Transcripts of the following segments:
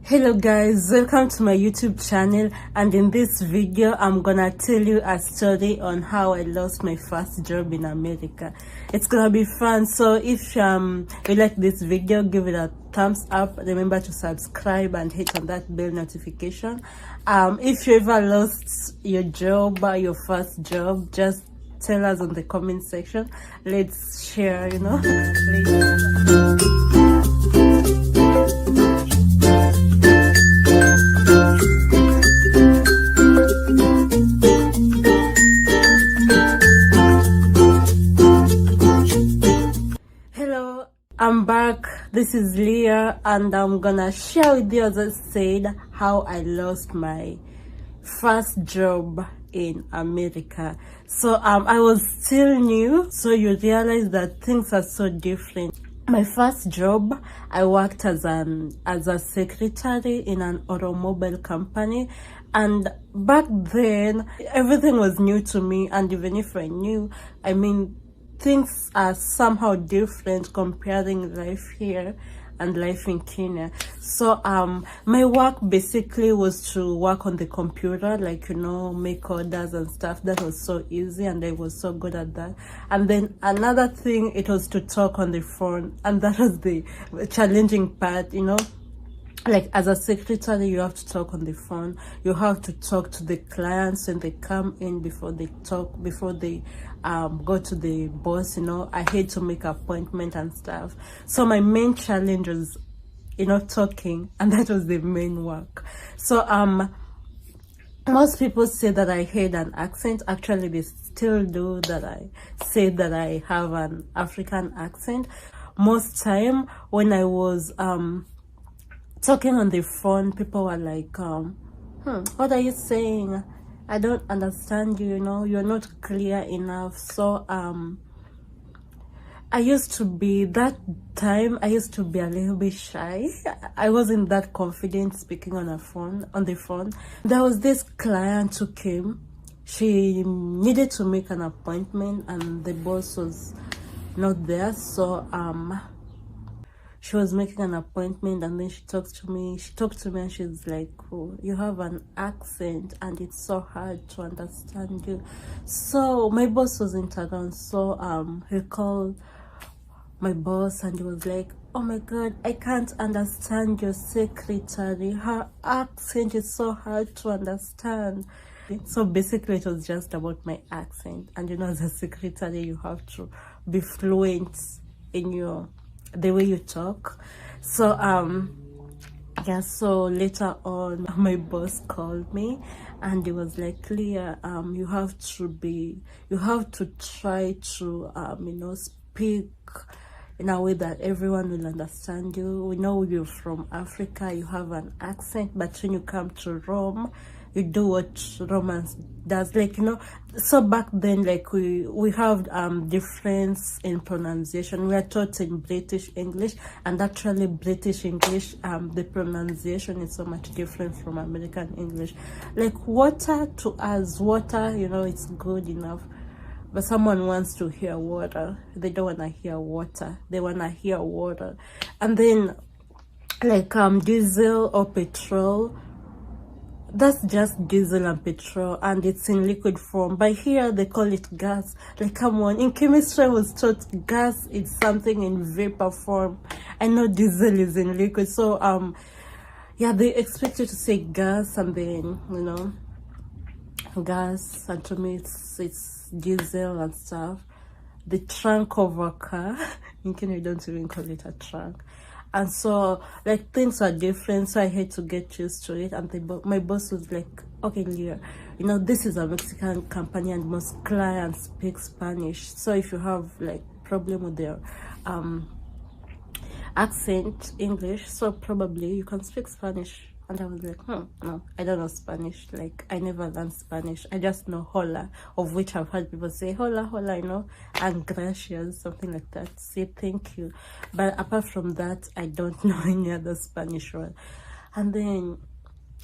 Hello guys, welcome to my YouTube channel, and in this video I'm gonna tell you a story on how I lost my first job in America. It's gonna be fun, so if you like this video, give it a thumbs up. Remember to subscribe and hit on that bell notification. If you ever lost your job or your first job, just tell us on the comment section. Let's share, Hello, I'm back. This is Leah, and I'm gonna share with you, as I said, how I lost my first job in America. So I was still new, so you realize that things are so different. My first job, I worked as a secretary in an automobile company, and back then everything was new to me. And even if I knew, things are somehow different comparing life here and life in Kenya. So my work basically was to work on the computer, make orders and stuff. That was so easy, and I was so good at that. And then another thing, it was to talk on the phone, and that was the challenging part. Like, as a secretary, you have to talk on the phone. You have to talk to the clients when they come in, before they go to the boss. I hate to make appointment and stuff. So my main challenge was, talking, and that was the main work. So most people say that I had an accent. Actually, they still do, that I say that I have an African accent. Most time when I was talking on the phone, people were like, what are you saying? I don't understand you, you're not clear enough. So I used to be a little bit shy. I wasn't that confident speaking on the phone. There was this client who came. She needed to make an appointment, and the boss was not there. So she was making an appointment, and then she talked to me, and she's like, oh, you have an accent and it's so hard to understand you. So my boss wasn't around, so he called my boss, and he was like, oh my god, I can't understand your secretary, her accent is so hard to understand. So basically it was just about my accent. And as a secretary, you have to be fluent in the way you talk. So so later on, my boss called me, and he was like, Leah, you have to try to speak in a way that everyone will understand you. We know you're from Africa, you have an accent, but when you come to Rome, you do what Romans does, so back then, we have difference in pronunciation. We are taught in British English, and actually British English, the pronunciation is so much different from American English. Like, water, to us, water, it's good enough, but someone wants to hear water. They don't want to hear water, they want to hear water. And then diesel or petrol, that's just diesel and petrol, and it's in liquid form. But here they call it gas. Like, come on, in chemistry I was taught gas is something in vapor form. I know diesel is in liquid. So they expect you to say gas, and then gas, and to me it's diesel and stuff. The trunk of a car, in Kenya we don't even call it a trunk. And so, things are different, so I had to get used to it. And my boss was like, okay, Leah, this is a Mexican company, and most clients speak Spanish. So if you have problem with their accent English, so probably you can speak Spanish. And I was like, no, I don't know Spanish. I never learned Spanish. I just know hola, of which I've heard people say hola, and gracias, something like that. Say thank you. But apart from that, I don't know any other Spanish word. And then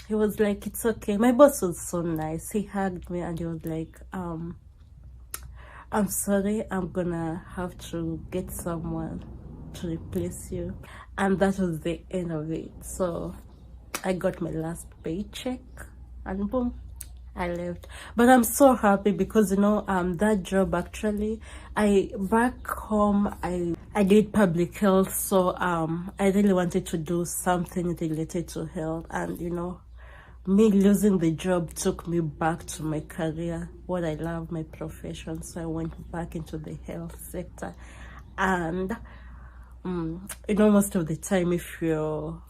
he was like, it's okay. My boss was so nice. He hugged me, and he was like, I'm sorry, I'm gonna have to get someone to replace you. And that was the end of it. So I got my last paycheck, and boom, I left. But I'm so happy because that job actually, I back home I did public health, so I really wanted to do something related to health, and me losing the job took me back to my career, what I love, my profession. So I went back into the health sector. And most of the time, if you're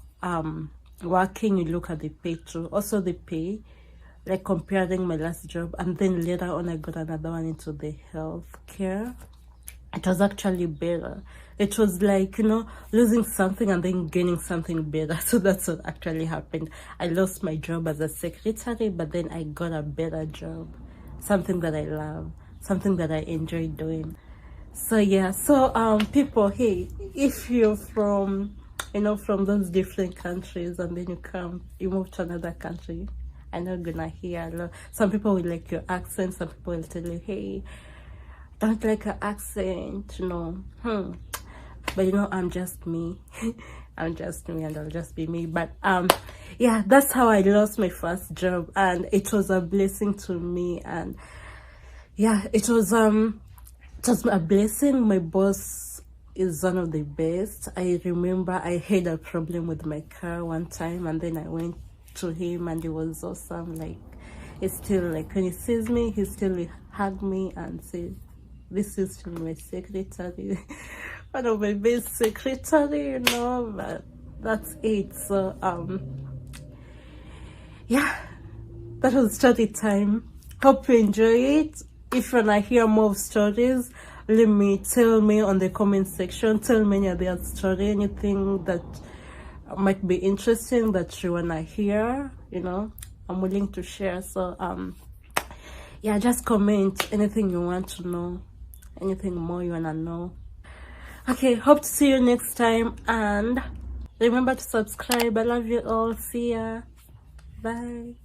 working, you look at the pay too. Also the pay, like comparing my last job, and then later on I got another one into the healthcare. It was actually better. It was like, losing something and then gaining something better. So that's what actually happened. I lost my job as a secretary, but then I got a better job, something that I love, something that I enjoy doing. So yeah, so people, hey, if you're from from those different countries, and then you move to another country, I'm not gonna hear a lot. Some people will like your accent, some people will tell you, hey, don't like her accent, but I'm just me. I'm just me, and I'll just be me. But yeah, that's how I lost my first job, and it was a blessing to me. And yeah, it was a blessing. My boss is one of the best. I remember I had a problem with my car one time, and then I went to him, and it was awesome. Like, it's still like when he sees me, he still hug me and say, this is still my secretary, one of my best secretary, but that's it. So yeah, that was story time. Hope you enjoy it. If you wanna hear more tell me on the comment section. Tell me any other story, anything that might be interesting that you wanna hear. I'm willing to share. So yeah, just comment anything you want to know, anything more you wanna know. Okay, hope to see you next time, and remember to subscribe. I love you all. See ya. Bye.